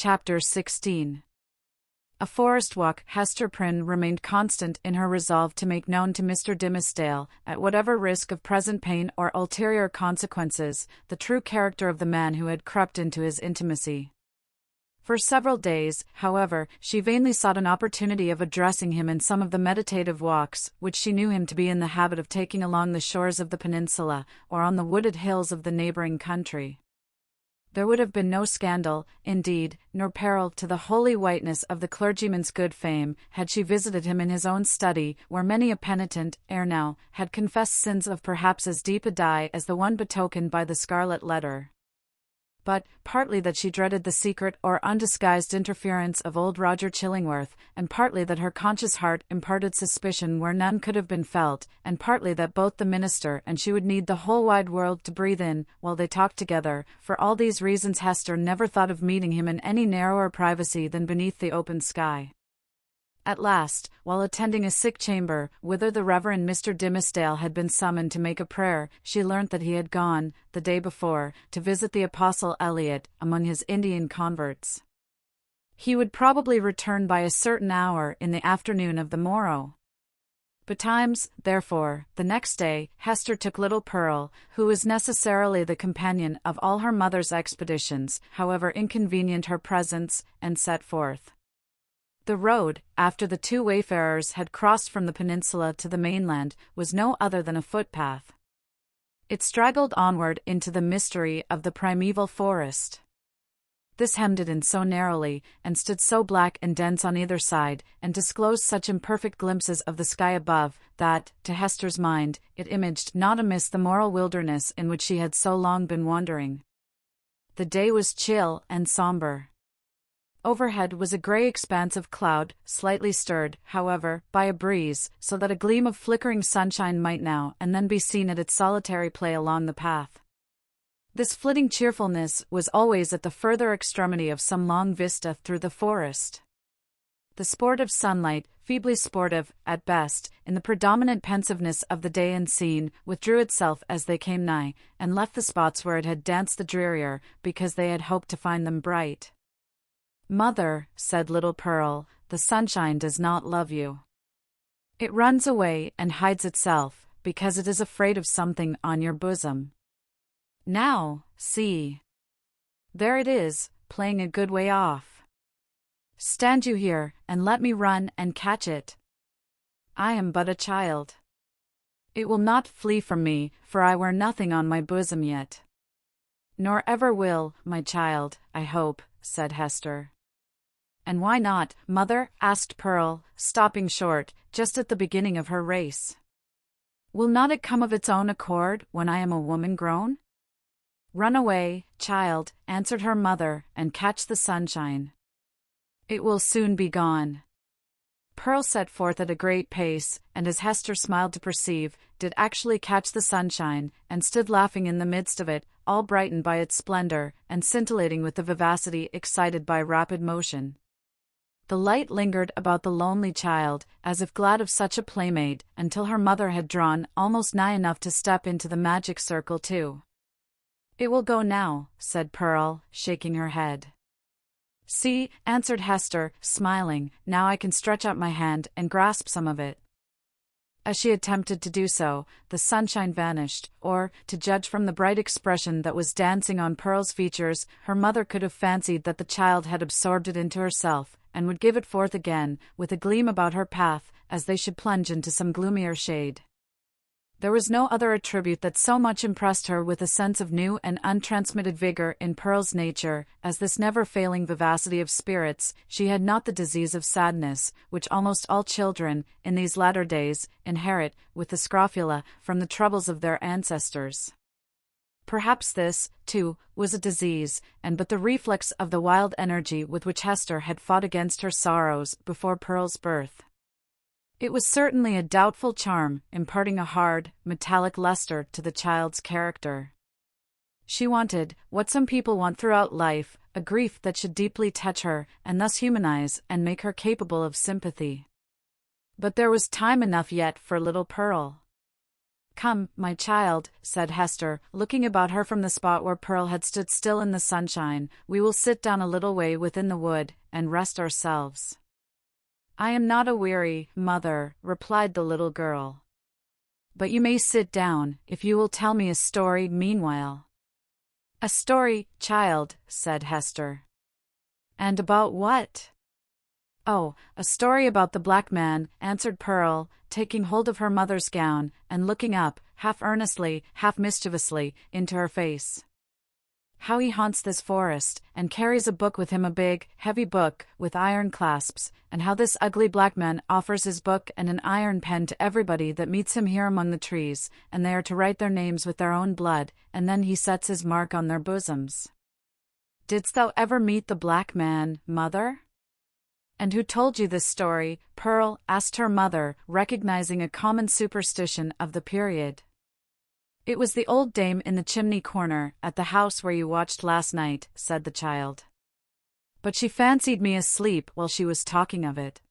Chapter 16. A forest walk. Hester Prynne remained constant in her resolve to make known to Mr. Dimmesdale, at whatever risk of present pain or ulterior consequences, the true character of the man who had crept into his intimacy. For several days, however, she vainly sought an opportunity of addressing him in some of the meditative walks which she knew him to be in the habit of taking along the shores of the peninsula, or on the wooded hills of the neighbouring country. There would have been no scandal, indeed, nor peril to the holy whiteness of the clergyman's good fame, had she visited him in his own study, where many a penitent, ere now, had confessed sins of perhaps as deep a dye as the one betokened by the Scarlet Letter. But, partly that she dreaded the secret or undisguised interference of old Roger Chillingworth, and partly that her conscious heart imparted suspicion where none could have been felt, and partly that both the minister and she would need the whole wide world to breathe in, while they talked together, for all these reasons Hester never thought of meeting him in any narrower privacy than beneath the open sky. At last, while attending a sick chamber, whither the Reverend Mr. Dimmesdale had been summoned to make a prayer, she learnt that he had gone, the day before, to visit the Apostle Eliot among his Indian converts. He would probably return by a certain hour in the afternoon of the morrow. Betimes, therefore, the next day, Hester took little Pearl, who was necessarily the companion of all her mother's expeditions, however inconvenient her presence, and set forth. The road, after the two wayfarers had crossed from the peninsula to the mainland, was no other than a footpath. It straggled onward into the mystery of the primeval forest. This hemmed it in so narrowly, and stood so black and dense on either side, and disclosed such imperfect glimpses of the sky above, that, to Hester's mind, it imaged not amiss the moral wilderness in which she had so long been wandering. The day was chill and sombre. Overhead was a grey expanse of cloud, slightly stirred, however, by a breeze, so that a gleam of flickering sunshine might now and then be seen at its solitary play along the path. This flitting cheerfulness was always at the further extremity of some long vista through the forest. The sportive sunlight, feebly sportive, at best, in the predominant pensiveness of the day and scene, withdrew itself as they came nigh, and left the spots where it had danced the drearier, because they had hoped to find them bright. "Mother," said little Pearl, "the sunshine does not love you. It runs away and hides itself, because it is afraid of something on your bosom. Now, see. There it is, playing a good way off. Stand you here, and let me run and catch it. I am but a child. It will not flee from me, for I wear nothing on my bosom yet." "Nor ever will, my child, I hope," said Hester. "And why not, mother?" asked Pearl, stopping short, just at the beginning of her race. "Will not it come of its own accord when I am a woman grown?" "Run away, child," answered her mother, "and catch the sunshine. It will soon be gone." Pearl set forth at a great pace, and as Hester smiled to perceive, did actually catch the sunshine, and stood laughing in the midst of it, all brightened by its splendor, and scintillating with the vivacity excited by rapid motion. The light lingered about the lonely child, as if glad of such a playmate, until her mother had drawn almost nigh enough to step into the magic circle too. "It will go now," said Pearl, shaking her head. "See," answered Hester, smiling, "now I can stretch out my hand and grasp some of it." As she attempted to do so, the sunshine vanished, or, to judge from the bright expression that was dancing on Pearl's features, her mother could have fancied that the child had absorbed it into herself, and would give it forth again, with a gleam about her path, as they should plunge into some gloomier shade. There was no other attribute that so much impressed her with a sense of new and untransmitted vigor in Pearl's nature, as this never-failing vivacity of spirits. She had not the disease of sadness, which almost all children, in these latter days, inherit, with the scrofula, from the troubles of their ancestors. Perhaps this, too, was a disease, and but the reflex of the wild energy with which Hester had fought against her sorrows before Pearl's birth. It was certainly a doubtful charm, imparting a hard, metallic luster to the child's character. She wanted, what some people want throughout life, a grief that should deeply touch her, and thus humanize and make her capable of sympathy. But there was time enough yet for little Pearl. "Come, my child," said Hester, looking about her from the spot where Pearl had stood still in the sunshine, "we will sit down a little way within the wood, and rest ourselves." "I am not aweary, mother," replied the little girl. "But you may sit down, if you will tell me a story meanwhile." "A story, child," said Hester. "And about what?" "Oh, a story about the black man," answered Pearl, taking hold of her mother's gown, and looking up, half earnestly, half mischievously, into her face. "How he haunts this forest, and carries a book with him, a big, heavy book, with iron clasps, and how this ugly black man offers his book and an iron pen to everybody that meets him here among the trees, and they are to write their names with their own blood, and then he sets his mark on their bosoms." "Didst thou ever meet the black man, mother?" "And who told you this story, Pearl?" asked her mother, recognizing a common superstition of the period. "It was the old dame in the chimney corner, at the house where you watched last night," said the child. "But she fancied me asleep while she was talking of it.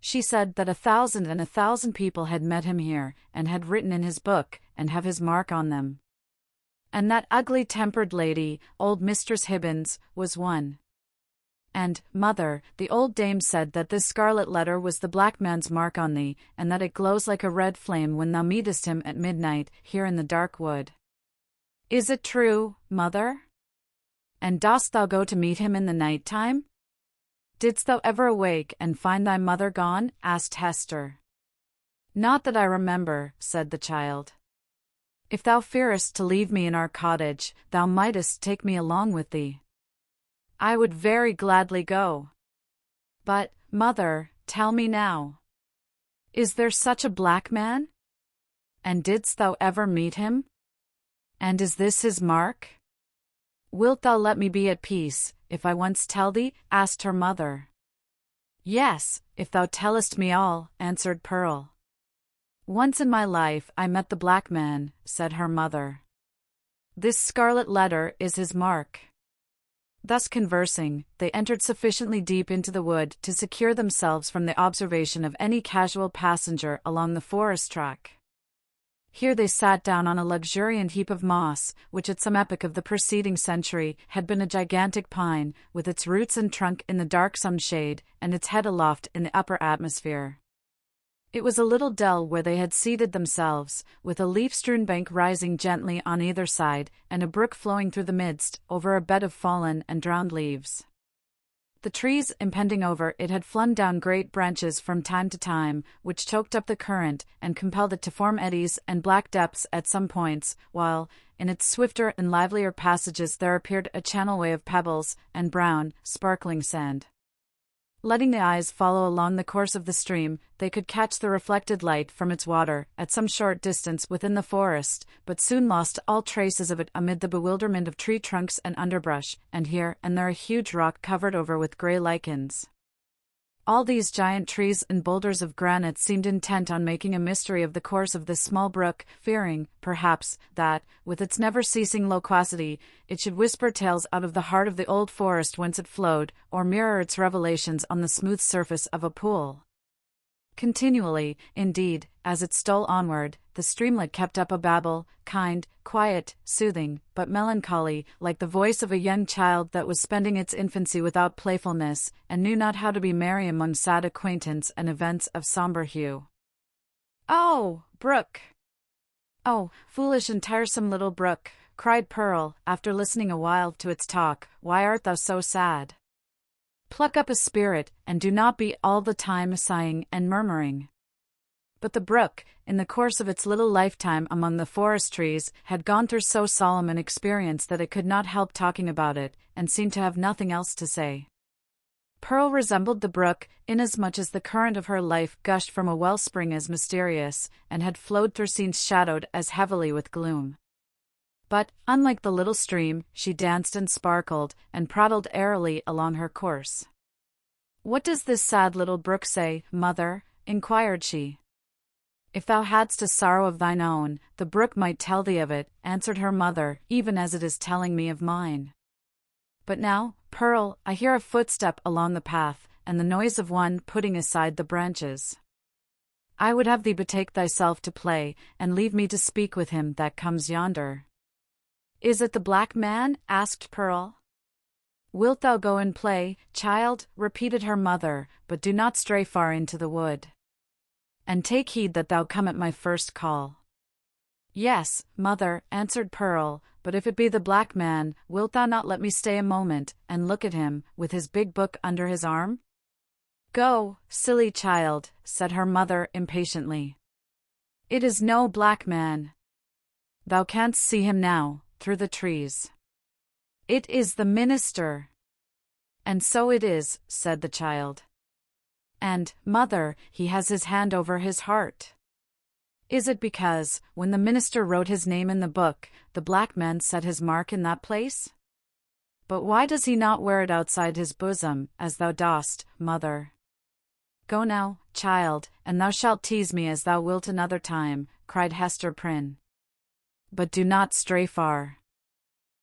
She said that 1,000 and 1,000 people had met him here, and had written in his book, and have his mark on them. And that ugly-tempered lady, old Mistress Hibbins, was one. And, mother, the old dame said that this Scarlet Letter was the black man's mark on thee, and that it glows like a red flame when thou meetest him at midnight, here in the dark wood." "Is it true, mother? And dost thou go to meet him in the night time?" "Didst thou ever awake and find thy mother gone?" asked Hester. "Not that I remember," said the child. "If thou fearest to leave me in our cottage, thou mightest take me along with thee. I would very gladly go. But, mother, tell me now. Is there such a black man? And didst thou ever meet him? And is this his mark? Wilt thou let me be at peace, if I once tell thee?" asked her mother. "Yes, if thou tellest me all," answered Pearl. "Once in my life I met the black man," said her mother. "This Scarlet Letter is his mark." Thus conversing, they entered sufficiently deep into the wood to secure themselves from the observation of any casual passenger along the forest track. Here they sat down on a luxuriant heap of moss, which at some epoch of the preceding century had been a gigantic pine, with its roots and trunk in the dark sunshade, and its head aloft in the upper atmosphere. It was a little dell where they had seated themselves, with a leaf-strewn bank rising gently on either side, and a brook flowing through the midst, over a bed of fallen and drowned leaves. The trees impending over it had flung down great branches from time to time, which choked up the current, and compelled it to form eddies and black depths at some points, while, in its swifter and livelier passages there appeared a channelway of pebbles, and brown, sparkling sand. Letting the eyes follow along the course of the stream, they could catch the reflected light from its water, at some short distance within the forest, but soon lost all traces of it amid the bewilderment of tree trunks and underbrush, and here and there a huge rock covered over with grey lichens. All these giant trees and boulders of granite seemed intent on making a mystery of the course of this small brook, fearing, perhaps, that, with its never-ceasing loquacity, it should whisper tales out of the heart of the old forest whence it flowed, or mirror its revelations on the smooth surface of a pool. Continually, indeed, as it stole onward, the streamlet kept up a babble, kind, quiet, soothing, but melancholy, like the voice of a young child that was spending its infancy without playfulness, and knew not how to be merry among sad acquaintance and events of sombre hue. "Oh, brook! Oh, foolish and tiresome little brook!" cried Pearl, after listening a while to its talk, "why art thou so sad? Pluck up a spirit, and do not be all the time sighing and murmuring." But the brook, in the course of its little lifetime among the forest trees, had gone through so solemn an experience that it could not help talking about it, and seemed to have nothing else to say. Pearl resembled the brook, inasmuch as the current of her life gushed from a wellspring as mysterious, and had flowed through scenes shadowed as heavily with gloom. But, unlike the little stream, she danced and sparkled, and prattled airily along her course. "What does this sad little brook say, mother?" inquired she. "If thou hadst a sorrow of thine own, the brook might tell thee of it," answered her mother, "even as it is telling me of mine. But now, Pearl, I hear a footstep along the path, and the noise of one putting aside the branches." I would have thee betake thyself to play, and leave me to speak with him that comes yonder. Is it the black man? asked Pearl. Wilt thou go and play, child? repeated her mother, but do not stray far into the wood. And take heed that thou come at my first call. Yes, mother, answered Pearl, but if it be the black man, wilt thou not let me stay a moment, and look at him, with his big book under his arm? Go, silly child, said her mother impatiently. It is no black man. Thou canst see him now, through the trees. It is the minister. And so it is, said the child. And, mother, he has his hand over his heart. Is it because, when the minister wrote his name in the book, the black man set his mark in that place? But why does he not wear it outside his bosom, as thou dost, mother? Go now, child, and thou shalt tease me as thou wilt another time, cried Hester Prynne. But do not stray far.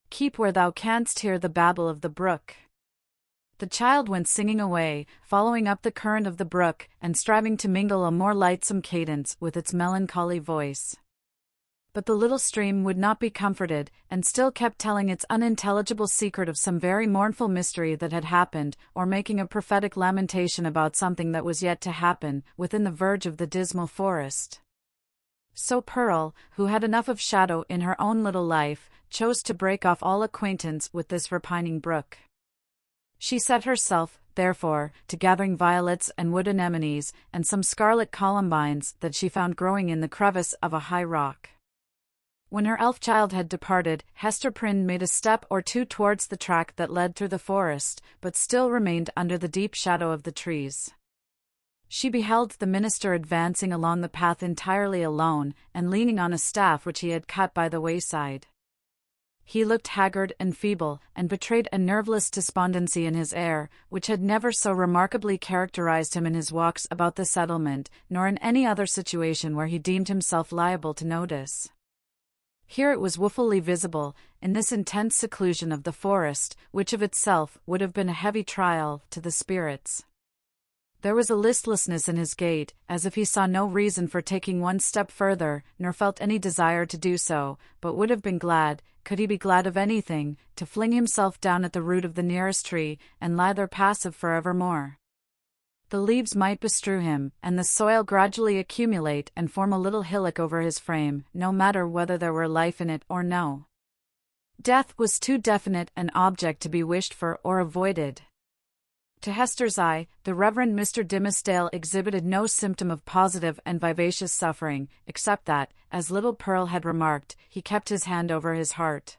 Keep where thou canst hear the babble of the brook. The child went singing away, following up the current of the brook, and striving to mingle a more lightsome cadence with its melancholy voice. But the little stream would not be comforted, and still kept telling its unintelligible secret of some very mournful mystery that had happened, or making a prophetic lamentation about something that was yet to happen, within the verge of the dismal forest. So Pearl, who had enough of shadow in her own little life, chose to break off all acquaintance with this repining brook. She set herself, therefore, to gathering violets and wood anemones, and some scarlet columbines that she found growing in the crevice of a high rock. When her elf child had departed, Hester Prynne made a step or two towards the track that led through the forest, but still remained under the deep shadow of the trees. She beheld the minister advancing along the path entirely alone, and leaning on a staff which he had cut by the wayside. He looked haggard and feeble, and betrayed a nerveless despondency in his air, which had never so remarkably characterized him in his walks about the settlement, nor in any other situation where he deemed himself liable to notice. Here it was woefully visible, in this intense seclusion of the forest, which of itself would have been a heavy trial to the spirits. There was a listlessness in his gait, as if he saw no reason for taking one step further, nor felt any desire to do so, but would have been glad, could he be glad of anything, to fling himself down at the root of the nearest tree, and lie there passive for evermore. The leaves might bestrew him, and the soil gradually accumulate and form a little hillock over his frame, no matter whether there were life in it or no. Death was too definite an object to be wished for or avoided. To Hester's eye, the Reverend Mr. Dimmesdale exhibited no symptom of positive and vivacious suffering, except that, as little Pearl had remarked, he kept his hand over his heart.